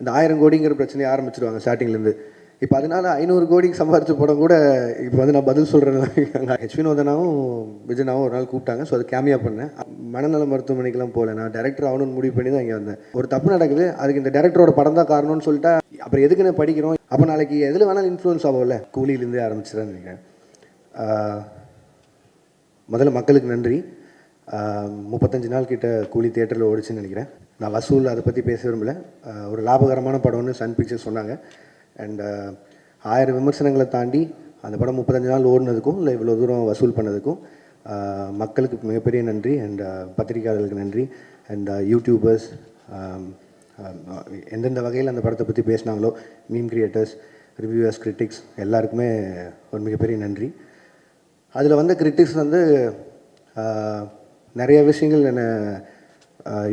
இந்த 1000 கோடிங்கிற பிரச்சனையை ஆரம்பிச்சிருவாங்க ஸ்டார்டிங்லேருந்து. இப்போ அதனால் 500 கோடிக்கு சம்பாரிச்ச படம் கூட இப்போ வந்து நான் பதில் சொல்கிறேன். ஹெச் வினோதனாவும் விஜயனாவும் ஒரு நாள் கூப்பிட்டாங்க. ஸோ அது கேமியா பண்ணேன். மனநல மருத்துவமனைக்கெலாம் போகல, நான் டேரக்டர் ஆகணும்னு முடிவு பண்ணி தான் இங்கே வந்தேன். ஒரு தப்பு நடக்குது, அதுக்கு இந்த டேரக்டரோட படம் தான் காரணம்னு சொல்லிட்டா அப்புறம் எதுக்குன்னு படிக்கிறோம். அப்போ நாளைக்கு எதில் வேணாலும் இன்ஃப்ளூயன்ஸ் ஆகும்ல. கூலியிலேருந்தே ஆரம்பிச்சிடறேன்னு நினைக்கிறேன். முதல்ல மக்களுக்கு நன்றி. 35 நாள் கிட்ட கூலி தியேட்டரில் ஓடிச்சுன்னு நினைக்கிறேன். நான் வசூல் அதை பற்றி பேச விரும்பல. ஒரு லாபகரமான படம்னு சன் பிக்சர்ஸ் சொன்னாங்க. அண்ட் 1000 விமர்சனங்களை தாண்டி அந்த படம் 35 நாள் ஓடினதுக்கும் இல்லை இவ்வளோ தூரம் வசூல் பண்ணதுக்கும் மக்களுக்கு மிகப்பெரிய நன்றி. அண்ட் பத்திரிகையாளர்களுக்கு நன்றி. அண்ட் யூடியூபர்ஸ் எந்தெந்த வகையில் அந்த படத்தை பற்றி பேசினாங்களோ, மீம் கிரியேட்டர்ஸ், ரிவ்யூவர்ஸ், கிரிட்டிக்ஸ் எல்லாருக்குமே ஒரு மிகப்பெரிய நன்றி. அதில் வந்த கிரிட்டிக்ஸ் வந்து நிறைய விஷயங்கள் என்னை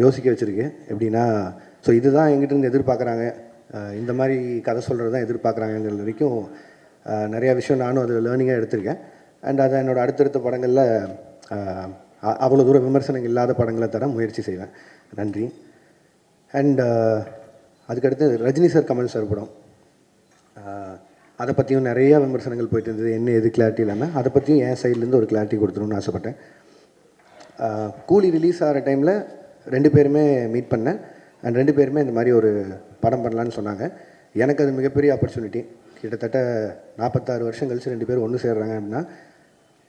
யோசிக்க வச்சுருக்கு. எப்படின்னா, ஸோ இதுதான் எங்கிட்டேருந்து எதிர்பார்க்குறாங்க, இந்த மாதிரி கதை சொல்கிறது தான் எதிர்பார்க்குறாங்கங்கிற வரைக்கும் நிறையா விஷயம் நானும் அதில் லேர்னிங்காக எடுத்திருக்கேன். அண்ட் அதை என்னோடய அடுத்தடுத்த படங்களில் அவ்வளோ தூரம் விமர்சனங்கள் இல்லாத படங்களை தர முயற்சி செய்வேன். நன்றி. அண்ட் அதுக்கடுத்து ரஜினி சார், கமல் சார் படம், அதை பற்றியும் நிறையா விமர்சனங்கள் போயிட்டு இருந்தது. என்ன எது கிளாரிட்டி இல்லாமல் அதை பற்றியும் என் சைட்லேருந்து ஒரு கிளாரிட்டி கொடுத்துணுன்னு ஆசைப்பட்டேன். கூலி ரிலீஸ் ஆகிற டைமில் 2 பேருமே மீட் பண்ணேன். அண்ட் 2 பேருமே இந்த மாதிரி ஒரு படம் பண்ணலான்னு சொன்னாங்க. எனக்கு அது மிகப்பெரிய ஆப்பர்ச்சுனிட்டி. கிட்டத்தட்ட 46 வருஷம் கழிச்சு 2 பேரும் ஒன்று சேர்றாங்க அப்படின்னா,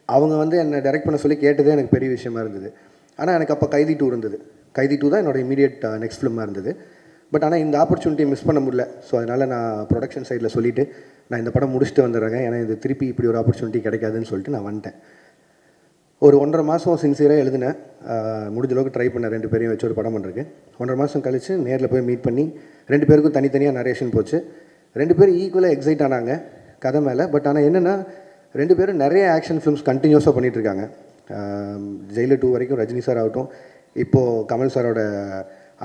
அவங்க வந்து என்னை டைரக்ட் பண்ண சொல்லி கேட்டதே எனக்கு பெரிய விஷயமா இருந்தது. ஆனால் எனக்கு அப்போ கைதி 2 இருந்தது. கைதி 2 தான் என்னோடய இமீடியட் நெக்ஸ்ட் ஃபிலிமாக இருந்தது. பட் ஆனால் இந்த ஆப்பர்ச்சுனிட்டியை மிஸ் பண்ண முடியல. ஸோ அதனால் நான் ப்ரொடக்ஷன் சைடில் சொல்லிவிட்டு நான் இந்த படம் முடிச்சுட்டு வந்துடுறேங்க, ஏன்னா இது திருப்பி இப்படி ஒரு ஆப்பர்ச்சுனிட்டி கிடைக்காதுன்னு சொல்லிட்டு நான் வந்துட்டேன். ஒரு 1.5 மாதம் சின்சியராக எழுதினேன். முடிஞ்ச அளவுக்கு ட்ரை பண்ணேன் 2 பேரையும் வச்சு ஒரு படம் பண்ணுறதுக்கு. 1.5 மாதம் கழித்து நேரில் போய் மீட் பண்ணி 2 பேருக்கும் தனித்தனியாக நரேஷன் போச்சு. 2 பேரும் ஈக்குவலாக எக்ஸைட் ஆனாங்க கதை மேலே. பட் ஆனால் என்னென்னா, 2 பேரும் நிறைய ஆக்ஷன் ஃபிலிம்ஸ் கண்டினியூஸாக பண்ணிகிட்ருக்காங்க. ஜெயிலர் 2 வரைக்கும் ரஜினி சார் ஆகட்டும், இப்போது கமல் சாரோட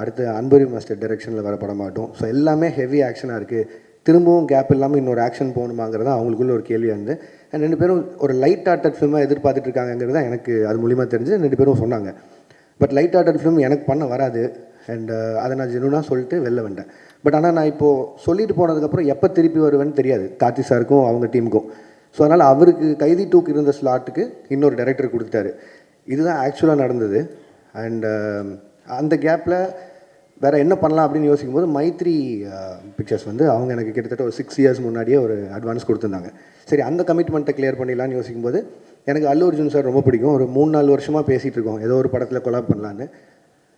அடுத்து அன்பரி மாஸ்டர் டைரெக்ஷனில் வர படமாகட்டும். ஸோ எல்லாமே ஹெவி ஆக்ஷனாக இருக்குது. திரும்பவும் கேப் இல்லாமல் இன்னொரு ஆக்ஷன் போகணுமாங்கிறது தான் அவங்களுக்குள்ள ஒரு கேள்வியாக இருந்து. அண்ட் 2 பேரும் ஒரு லைட் ஆர்டட் ஃபிலிமாக எதிர்பார்த்துட்டு இருக்காங்கிறது தான் எனக்கு அது மூலிமா தெரிஞ்சு 2 பேரும் சொன்னாங்க. பட் லைட் ஆர்டட் ஃபிலிம் எனக்கு பண்ண வராது. அண்ட் அதை நான் ஜெனுனாக சொல்லிட்டு வெளில வந்துட்டேன். பட் ஆனால் நான் இப்போது சொல்லிட்டு போனதுக்கப்புறம் எப்போ திருப்பி வருவேன்னு தெரியாது கார்த்தி சாருக்கும் அவங்க டீமுக்கும். ஸோ அதனால் அவருக்கு கைதி 2க்கு இருந்த ஸ்லாட்டுக்கு இன்னொரு டைரக்டர் கொடுத்துட்டாரு. இதுதான் ஆக்சுவலாக நடந்தது. அண்ட் அந்த கேப்பில் வேறு என்ன பண்ணலாம் அப்படின்னு யோசிக்கும்போது மைத்ரி பிக்சர்ஸ் வந்து அவங்க எனக்கு கிட்டத்தட்ட ஒரு 6 இயர்ஸ் முன்னாடியே ஒரு அட்வான்ஸ் கொடுத்துருந்தாங்க. சரி, அந்த கமிட்மெண்ட்டை கிளியர் பண்ணிடலான்னு யோசிக்கும்போது எனக்கு அல்லு அர்ஜுன் சார் ரொம்ப பிடிக்கும். ஒரு 3-4 வருஷமாக பேசிகிட்டு இருக்கோம் ஏதோ ஒரு படத்தில் கொலாப் பண்ணலான்னு.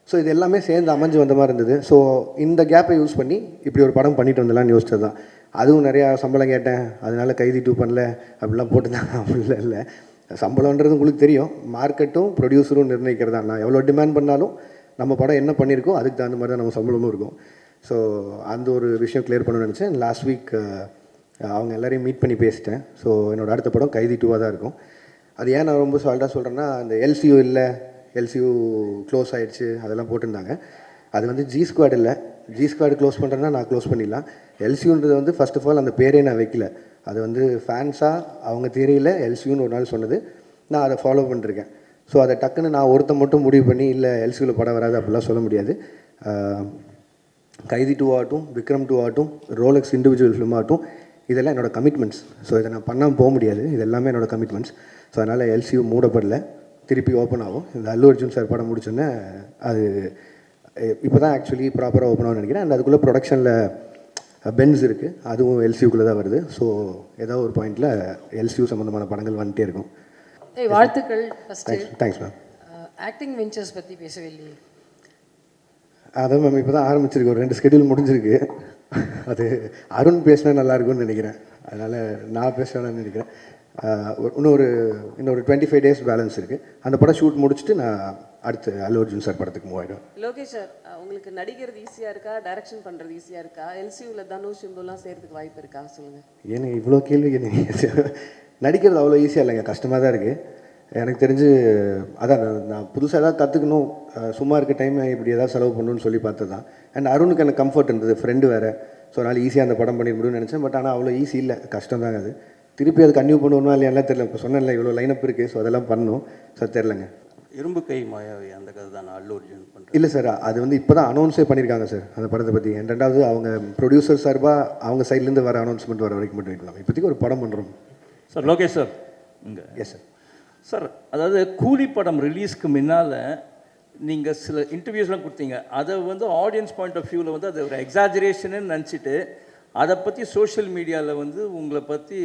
ஸோ இது எல்லாமே சேர்ந்து அமைஞ்சு வந்த மாதிரி இருந்தது. ஸோ இந்த கேப்பை யூஸ் பண்ணி இப்படி ஒரு படம் பண்ணிட்டு வந்துடலான்னு யோசிச்சது தான். அதுவும் நிறையா சம்பளம் கேட்டேன், அதனால் கைதி 2 பண்ணல அப்படிலாம் போட்டுதான். அப்படிலாம் இல்லை, சம்பளம்ன்றது உங்களுக்கு தெரியும். மார்க்கெட்டும் ப்ரொடியூசரும் நிர்ணயிக்கிறது தான். நான் எவ்வளோ டிமாண்ட் பண்ணாலும் நம்ம படம் என்ன பண்ணியிருக்கோம் அதுக்கு தகுந்த மாதிரி தான் நம்ம சம்பளமும் இருக்கும். ஸோ அந்த ஒரு விஷயம் கிளியர் பண்ணணும்னு நினச்சேன். லாஸ்ட் வீக் அவங்க எல்லோரையும் மீட் பண்ணி பேசிட்டேன். ஸோ என்னோடய அடுத்த படம் கைதி 2 தான் இருக்கும். அது ஏன் நான் ரொம்ப சால்ட்டாக சொல்கிறேன்னா, அந்த எல்சியூ இல்லை, எல்சியூ க்ளோஸ் ஆகிடுச்சு அதெல்லாம் போட்டிருந்தாங்க. அது வந்து ஜி ஸ்குவாட் இல்லை. ஜி ஸ்குவாட் க்ளோஸ் பண்ணுறேன்னா நான் க்ளோஸ் பண்ணிடலாம். எல்சியூன்றது வந்து ஃபர்ஸ்ட் ஆஃப் ஆல் அந்த பேரே நான் வைக்கல. அது வந்து ஃபேன்ஸாக அவங்க தியரியில் எல்சியூன்னு ஒரு நாள் சொன்னது, நான் அதை ஃபாலோ பண்ணிருக்கேன். ஸோ அதை டக்குன்னு நான் ஒருத்தன் மட்டும் முடிவு பண்ணி இல்லை எல்சியூவில் படம் வராது அப்படிலாம் சொல்ல முடியாது. கைதி 2 ஆகட்டும், விக்ரம் 2 ஆகட்டும், ரோலெக்ஸ் இண்டிவிஜுவல் ஃபிலிம் ஆகட்டும், இதெல்லாம் என்னோடய கமிட்மெண்ட்ஸ். ஸோ இதை நான் பண்ணாமல் போக முடியாது. இது எல்லாமே என்னோடய கமிட்மெண்ட்ஸ். ஸோ அதனால் எல்சியூ மூடப்படல, திருப்பி ஓப்பன் ஆகும். இந்த அல்லு அர்ஜுன் சார் படம் முடிச்சோன்னே அது இப்போ தான் ஆக்சுவலி ப்ராப்பராக ஓப்பன் ஆகும்னு நினைக்கிறேன். அண்ட் அதுக்குள்ளே ப்ரொடக்ஷனில் பென்ஸ் இருக்குது, அதுவும் எல்சியூக்குள்ளே தான் வருது. ஸோ ஏதோ ஒரு பாயிண்டில் எல்சியூ சம்மந்தமான படங்கள் வந்துட்டே இருக்கும். வாழ்த்துக்கள். Thanks ma'am. ஆக்டிங் வெஞ்சர்ஸ் பற்றி பேசவே இல்லையே? அதான் மேம், இப்போ தான் ஆரம்பிச்சிருக்கு. ஒரு 2 ஸ்கெடியூல் முடிஞ்சிருக்கு. அது அருண் பேசினா நல்லாயிருக்கும்னு நினைக்கிறேன். அதனால் நான் பேசுவேன்னு நினைக்கிறேன். இன்னொரு 25 டேஸ் பேலன்ஸ் இருக்குது. அந்த படம் ஷூட் முடிச்சுட்டு நான் அடுத்து அல்லு அர்ஜுன் சார் படத்துக்கு மூவ் ஆகிடும். லோகேஷ் சார், உங்களுக்கு நடிக்கிறது ஈஸியாக இருக்கா, டைரக்ஷன் பண்ணுறது ஈஸியாக இருக்கா? எல்சியூவில் தனுஷ் சிம்புலாம் சேர்த்துக்கு வாய்ப்பு இருக்கா சொல்லுங்கள். ஏன்னா இவ்வளோ கேள்வி நடிக்கிறது அவ்வளோ ஈஸியாக இல்லைங்க, கஷ்டமாக தான் இருக்குது எனக்கு தெரிஞ்சு. அதான் நான் புதுசாக ஏதாவது கற்றுக்கணும், சும்மா இருக்க டைம் இப்படி ஏதாவது செலவு பண்ணணும்னு சொல்லி பார்த்தது தான். அண்ட் அருணுக்கு எனக்கு கம்ஃபர்ட் இருந்தது, ஃப்ரெண்டு வேறு. ஸோ அதனால் ஈஸியாக அந்த படம் பண்ணிட முடியும்னு நினச்சேன். பட் ஆனால் அவ்வளோ ஈஸி இல்லை, கஷ்டம் தாங்க அது. திருப்பி அது கன்டினியூ பண்ணுவோம்னா இல்லையா தெரியல. இப்போ சொன்னேன்ல இவ்வளோ லைனப் இருக்குது. ஸோ அதெல்லாம் பண்ணணும். ஸோ தெரிலங்க. இரும்பு கை மாயாவி அந்த கதை தான் அல்லு அர்ஜுன் பண்ணுறேன். இல்லை சார், அது வந்து இப்போ தான் அனௌன்ஸே பண்ணியிருக்காங்க சார் அந்த படத்தை பற்றி. ரெண்டாவது அவங்க ப்ரொடியூசர் சார்பாக அவங்க சைட்லேருந்து வர அனௌன்ஸ்மெண்ட் வர வரைக்கும் மட்டும் இருக்கலாம். இப்போதைக்கு ஒரு படம் பண்ணுறோம் சார். லோகேஷ் சார் இங்கே. Yes sir. சார், அதாவது கூலி படம் ரிலீஸ்க்கு முன்னால் நீங்கள் சில இன்டர்வியூஸ்லாம் கொடுத்தீங்க. அதை வந்து ஆடியன்ஸ் பாயிண்ட் ஆஃப் வியூவில் வந்து அது ஒரு எக்ஸாஜரேஷன்னு நினச்சிட்டு அதை பற்றி சோஷியல் மீடியாவில் வந்து உங்களை பற்றி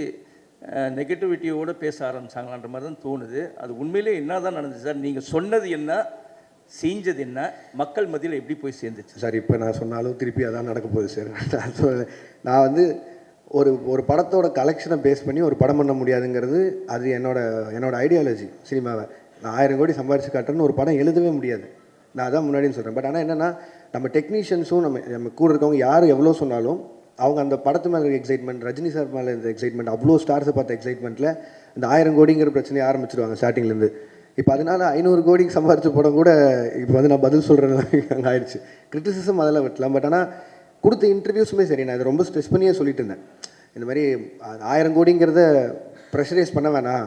நெகட்டிவிட்டியோடு பேச ஆரம்பித்தாங்களான்ற மாதிரி தான் தோணுது. அது உண்மையிலே என்ன தான் நடந்துச்சு சார்? நீங்கள் சொன்னது என்ன, செஞ்சது என்ன, மக்கள் மத்தியில் எப்படி போய் சேர்ந்துச்சு சார்? இப்போ நான் சொன்னாலும் திருப்பி அதான் நடக்க போகுது சார். நான் வந்து ஒரு படத்தோட கலெக்ஷனை பேஸ் பண்ணி ஒரு படம் பண்ண முடியாதுங்கிறது அது என்னோட ஐடியாலஜி. சினிமாவை நான் 1000 கோடி சம்பாரிச்சு காட்டுறேன்னு ஒரு படம் எழுதவே முடியாது. நான் அதான் முன்னாடின்னு சொல்கிறேன். பட் ஆனால் என்னென்னா, நம்ம டெக்னீஷியன்ஸும் நம்ம கூட இருக்கவங்க யார் எவ்வளோ சொன்னாலும் அவங்க அந்த படத்து மேலே இருக்க எக்ஸைட்மெண்ட், ரஜினி சார் மேலே இருந்த எக்ஸைட்மெண்ட், அவ்வளோ ஸ்டார்ஸை பார்த்த எக்ஸைட்மெண்ட்டில் இந்த 1000 கோடிங்கிற பிரச்சனையை ஆரம்பிச்சிருவாங்க ஸ்டார்டிங்லேருந்து. இப்போ அதனால் 500 கோடிக்கு சம்பாரிச்ச படம் கூட இப்போ வந்து நான் பதில் சொல்கிறேன் அங்கே ஆயிடுச்சு. கிரிட்டிசிசம் அதெல்லாம் விட்டலாம். பட் ஆனால் கொடுத்த இன்டர்வியூஸுமே சரி, நான் இதை ரொம்ப ஸ்ட்ரெஸ் பண்ணியே சொல்லிட்டு இருந்தேன். இந்த மாதிரி 1000 கோடிங்கிறத ப்ரெஷரைஸ் பண்ண வேணாம்,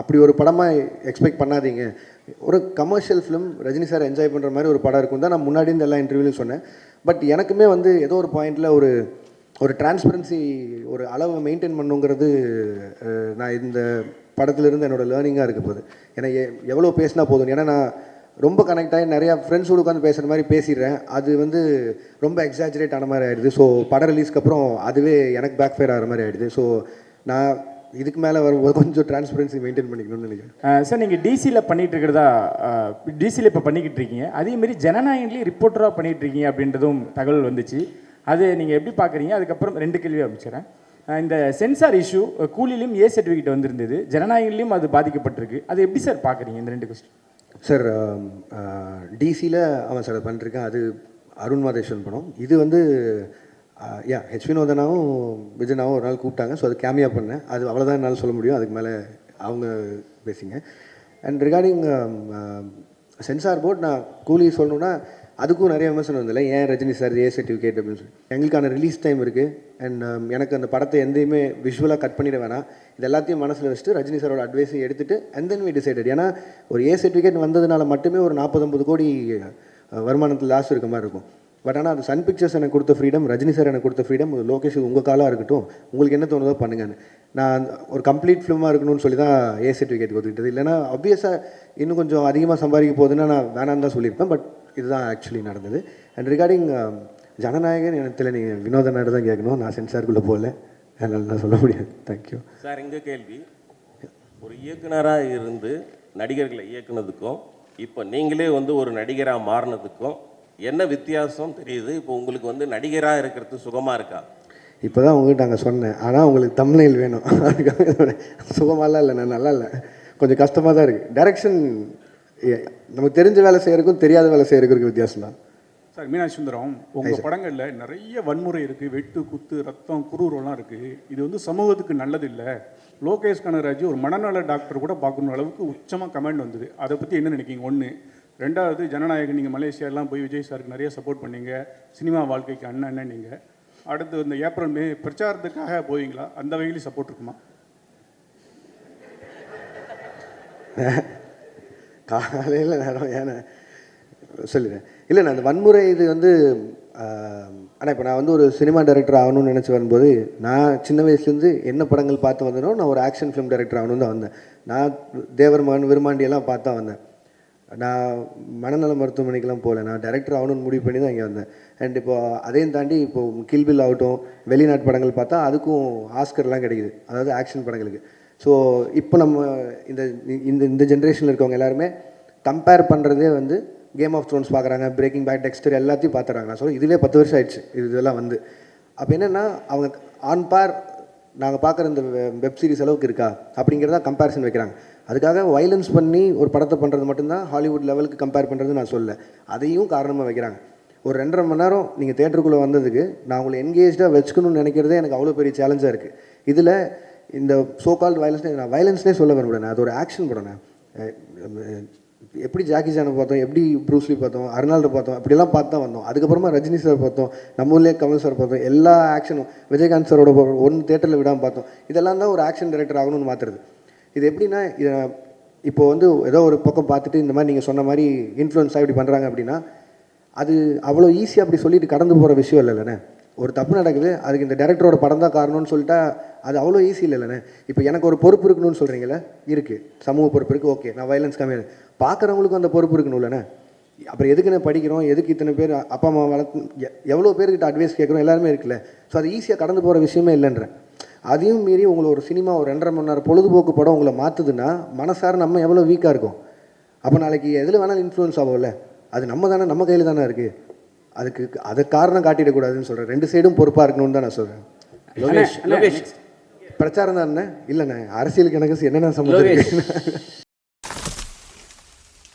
அப்படி ஒரு படமாக எக்ஸ்பெக்ட் பண்ணாதீங்க. ஒரு commercial film Rajini sir enjoy பண்ணுற மாதிரி ஒரு படம் இருக்கும் தான் நான் முன்னாடி இந்த எல்லா இன்டர்வியூலையும் சொன்னேன். பட் எனக்குமே வந்து ஏதோ ஒரு பாயிண்டில் ஒரு டிரான்ஸ்பரன்சி, ஒரு அளவை மெயின்டைன் பண்ணுங்கிறது நான் இந்த படத்துலேருந்து என்னோடய லேர்னிங்காக இருக்க போகுது. ஏன்னா எவ்வளோ பேசினா போதும். ஏன்னா நான் ரொம்ப கனெக்ட் ஆகி நிறையா ஃப்ரெண்ட்ஸோடு உட்காந்து பேசுகிற மாதிரி பேசிடுறேன். அது வந்து ரொம்ப எக்ஸாஜரேட் ஆன மாதிரி ஆகிடுது. ஸோ படம் ரிலீஸ்க்கு அப்புறம் அதுவே எனக்கு பேக் ஃபயர் ஆகிற மாதிரி ஆகிடுது. ஸோ நான் இதுக்கு மேலே வரும்போது கொஞ்சம் டிரான்ஸ்பரன்சி மெயின்டைன் பண்ணிக்கணும்னு நினைக்கிறேன். சார், நீங்கள் டிசியில் பண்ணிகிட்டு இருக்கிறதா, டிசியில் இப்போ பண்ணிக்கிட்டு இருக்கீங்க. அதேமாரி ஜனநாயகன்லேயும் ரிப்போர்ட்டராக பண்ணிகிட்டு இருக்கீங்க அப்படின்றதும் தகவல் வந்துச்சு. அது நீங்கள் எப்படி பார்க்குறீங்க? அதுக்கப்புறம் 2 கேள்வி அமைச்சிடறேன். இந்த சென்சார் இஷ்யூ கூலிலையும் ஏ சர்டிஃபிகேட் வந்திருந்தது, ஜனநாயகன்லேயும் அது பாதிக்கப்பட்டிருக்கு. அது எப்படி சார் பார்க்குறீங்க இந்த 2 கொஸ்டின்? சார், டிசியில் ஆமாம் சார், அது பண்ணிருக்கேன். அது அருண் மாதேஸ்வரன் படம். இது வந்து ஹெச் வினோதனாவும் விஜயனாவும் ஒரு நாள் கூப்பிட்டாங்க. ஸோ அது கேமியா பண்ணேன். அது அவ்வளோதான் என்னால் சொல்ல முடியும். அதுக்கு மேலே அவங்க பேசிங்க. அண்ட் ரிகார்டிங் சென்சார் போர்ட், நான் கூலி சொல்லணுன்னா அதுக்கும் நிறைய விமர்சனம் வந்தில்ல, ஏன் ரஜினி சார் ஏ சர்டிஃபிகேட் அப்படின்னு சொல்லி. எங்களுக்கான ரிலீஸ் டைம் இருக்குது. அண்ட் எனக்கு அந்த படத்தை எந்தையுமே விஷுவலாக கட் பண்ணிட வேணாம். இது எல்லாத்தையும் மனசில் வச்சுட்டு ரஜினி சாரோட அட்வைஸை எடுத்துகிட்டு அண்ட் தென் வி டிசைடட். ஏன்னா ஒரு ஏ சர்டிஃபிகேட் வந்ததுனால மட்டுமே ஒரு 40-50 கோடி வருமானத்தில் லாஸ் இருக்க மாதிரி இருக்கும். பட் ஆனால் அது சன் பிக்சர்ஸ் எனக்கு கொடுத்த ஃப்ரீடம், ரஜினி சார் எனக்கு கொடுத்த ஃப்ரீடம், லோகேஷ் உங்கள் காலாக இருக்கட்டும், உங்களுக்கு என்ன தோணுதோ பண்ணுங்கன்னு. நான் ஒரு கம்ப்ளீட் ஃபிலிமாக இருக்கணும்னு சொல்லி தான் ஏ சர்டிஃபிகேட் கொடுத்துக்கிட்டது. இல்லைனா ஆப்வியஸாக இன்னும் கொஞ்சம் அதிகமாக சம்பாதிக்க போகுதுன்னா நான் வேணான்னு தான் சொல்லியிருப்பேன். பட் இதுதான் ஆக்சுவலி நடந்தது. அண்ட் ரிகார்டிங் ஜனநாயகன் எனக்கு நீங்கள் வினோத நாடு தான் கேட்கணும். நான் சென்சாருக்குள்ளே போகல, அதனால் நான் சொல்ல முடியாது. Thank you sir. எங்கள் கேள்வி, ஒரு இயக்குனராக இருந்து நடிகர்களை இயக்குனதுக்கும் இப்போ நீங்களே வந்து ஒரு நடிகராக மாறினதுக்கும் என்ன வித்தியாசம் தெரியுது? இப்போ உங்களுக்கு வந்து நடிகராக இருக்கிறது சுகமாக இருக்கா? இப்போ தான் உங்கள்கிட்ட அங்கே சொன்னேன். ஆனால் உங்களுக்கு தம்ப்நெயில் வேணும். அதுக்காக சுகமாலாம் இல்லை, நான் நல்லா இல்லை, கொஞ்சம் கஷ்டமாக தான் இருக்குது. டைரக்ஷன் நமக்கு தெரிஞ்ச வேலை செய்கிறதுக்கும் தெரியாத வேலை செய்கிறதுக்கும் வித்தியாசம் தான். சார், மீனாட்சி சுந்தரம், உங்கள் படங்களில் நிறைய வன்முறை இருக்குது, வெட்டு குத்து ரத்தம் குரூரெல்லாம் இருக்குது. இது வந்து சமூகத்துக்கு நல்லது இல்லை. லோகேஷ் கனகராஜ் ஒரு மனநல டாக்டர் கூட பார்க்கணும் அளவுக்கு உச்சமாக கமெண்ட் வந்தது. அதை பற்றி என்ன நினைக்கிங்க? 1. 2வது, ஜனநாயகன் நீங்கள் மலேசியாலாம் போய் விஜய் சாருக்கு நிறைய சப்போர்ட் பண்ணீங்க, சினிமா வாழ்க்கைக்கு அண்ணன் நீங்கள். அடுத்து இந்த ஏப்ரல் மே பிரச்சாரத்துக்காக போவீங்களா? அந்த வகையிலும் சப்போர்ட் இருக்குமா? காலையில் நேரம் ஏன்னா சொல்லிடுறேன். இல்லை, நான் அந்த வன்முறை இது வந்து ஆனால் இப்போ நான் வந்து ஒரு சினிமா டைரக்டர் ஆகணும்னு நினச்சி வரும்போது, நான் சின்ன வயசுலேருந்து என்ன படங்கள் பார்த்து வந்தேனோ நான் ஒரு ஆக்ஷன் ஃபிலிம் டைரக்டர் ஆகணும்னு தான் வந்தேன். நான் தேவர் மகன் விருமாண்டியெல்லாம் பார்த்து தான் வந்தேன். நான் மனநல மருத்துவமனைக்கெலாம் போகல, நான் டைரக்டர் ஆகணும்னு முடிவு பண்ணி தான் இங்கே வந்தேன். அண்ட் இப்போ அதையும் தாண்டி இப்போது கில்பில் ஆகட்டும், வெளிநாட்டு படங்கள் பார்த்தா அதுக்கும் ஆஸ்கர்லாம் கிடைக்குது, அதாவது ஆக்ஷன் படங்களுக்கு. ஸோ இப்போ நம்ம இந்த இந்த இந்த ஜென்ரேஷனில் இருக்கவங்க எல்லாருமே கம்பேர் பண்ணுறதே வந்து கேம் ஆஃப் த்ரோன்ஸ் பார்க்குறாங்க, பிரேக்கிங் பேட், டெக்ஸ்டர் எல்லாத்தையும் பார்த்துறாங்க. ஸோ இதுவே 10 வருஷம் ஆயிடுச்சு இதெல்லாம் வந்து. அப்போ என்னென்னா அவங்க ஆன் பார் நாங்கள் பார்க்குற இந்த வெப் சீரிஸ் அளவுக்கு இருக்கா அப்படிங்கிறதா கம்பேரிசன் வைக்கிறாங்க. அதுக்காக வைலன்ஸ் பண்ணி ஒரு படத்தை பண்ணுறது மட்டும்தான் ஹாலிவுட் லெவலுக்கு கம்பேர் பண்ணுறது நான் சொல்ல, அதையும் காரணமாக வைக்கிறாங்க. ஒரு 2.5 மணி நேரம் நீங்கள் தேட்டருக்குள்ளே வந்ததுக்கு நான் உங்களை என்கேஜாக வச்சுக்கணும்னு நினைக்கிறதே எனக்கு அவ்வளோ பெரிய சேலஞ்சாக இருக்குது. இதில் இந்த சோகால்டு வயலன்ஸ்னே நான் வயலன்ஸ்னே சொல்ல விரும்புகிறேன். அது ஒரு ஆக்ஷன் படம். எப்படி ஜாக்கி சானை பார்த்தோம், எப்படி ப்ரூஸ்லி பார்த்தோம், அர்னால்டு பார்த்தோம், அப்படிலாம் பார்த்து தான் வந்தோம். அதுக்கப்புறமா ரஜினி சார் பார்த்தோம், நம்ம ஊர்லேயே கமல் சார் பார்த்தோம், எல்லா ஆக்ஷனும் விஜயகாந்த் சாரோட ஒன்று தேட்டரில் விடாமல் பார்த்தோம். இதெல்லாம் தான் ஒரு ஆக்ஷன் டைரக்டர் ஆகணும்னு மாற்றுறது. இது எப்படின்னா, இதை இப்போ வந்து ஏதோ ஒரு பக்கம் பார்த்துட்டு இந்த மாதிரி நீங்கள் சொன்ன மாதிரி இன்ஃப்ளூயன்ஸாக இப்படி பண்ணுறாங்க அப்படின்னா அது அவ்வளோ ஈஸியாக அப்படி சொல்லிட்டு கடந்து போகிற விஷயம் இல்லைல்லண்ணே. ஒரு தப்பு நடக்குது, அதுக்கு இந்த டைரக்டரோட படம் தான் காரணம்னு சொல்லிட்டா அது அவ்வளோ ஈஸி இல்லைல்லண்ணே. இப்போ எனக்கு ஒரு பொறுப்பு இருக்கணும்னு சொல்கிறீங்களே, இருக்குது, சமூக பொறுப்பு இருக்குது, ஓகே, நான் வயலன்ஸ் கம்மியாக பார்க்குறவங்களுக்கும் அந்த பொறுப்பு இருக்கணும்லண்ணே. அப்புறம் எதுக்குன்னு படிக்கிறோம், எதுக்கு இத்தனை பேர் அப்பா அம்மா வளர்த்து எவ்வளோ பேர்கிட்ட அட்வைஸ் கேட்குறோம், எல்லாருமே இருக்குல்ல. ஸோ அது ஈஸியாக கடந்து போகிற விஷயமே இல்லைன்றேன். அதையும் மீறி உங்களை ஒரு சினிமா ஒரு 2.5 மணி நேரம் பொழுதுபோக்கு படம் உங்களை மாற்றுதுன்னா மனசார நம்ம எவ்வளோ வீக்காக இருக்கும். அப்போ நாளைக்கு எதில் வேணாலும் இன்ஃப்ளூயன்ஸ் ஆகும்ல, அது நம்ம தானே, நம்ம கையில் தானே இருக்குது. அதுக்கு அதை காரணம் காட்டிடக்கூடாதுன்னு சொல்கிறேன். 2 சைடும் பொறுப்பாக இருக்கணும்னு தான் நான் சொல்கிறேன். லோகேஷ் பிரச்சாரம் தான் இல்லைண்ணே, அரசியலுக்கு எனக்கு என்னென்ன சம்மந்தம் இருக்கு?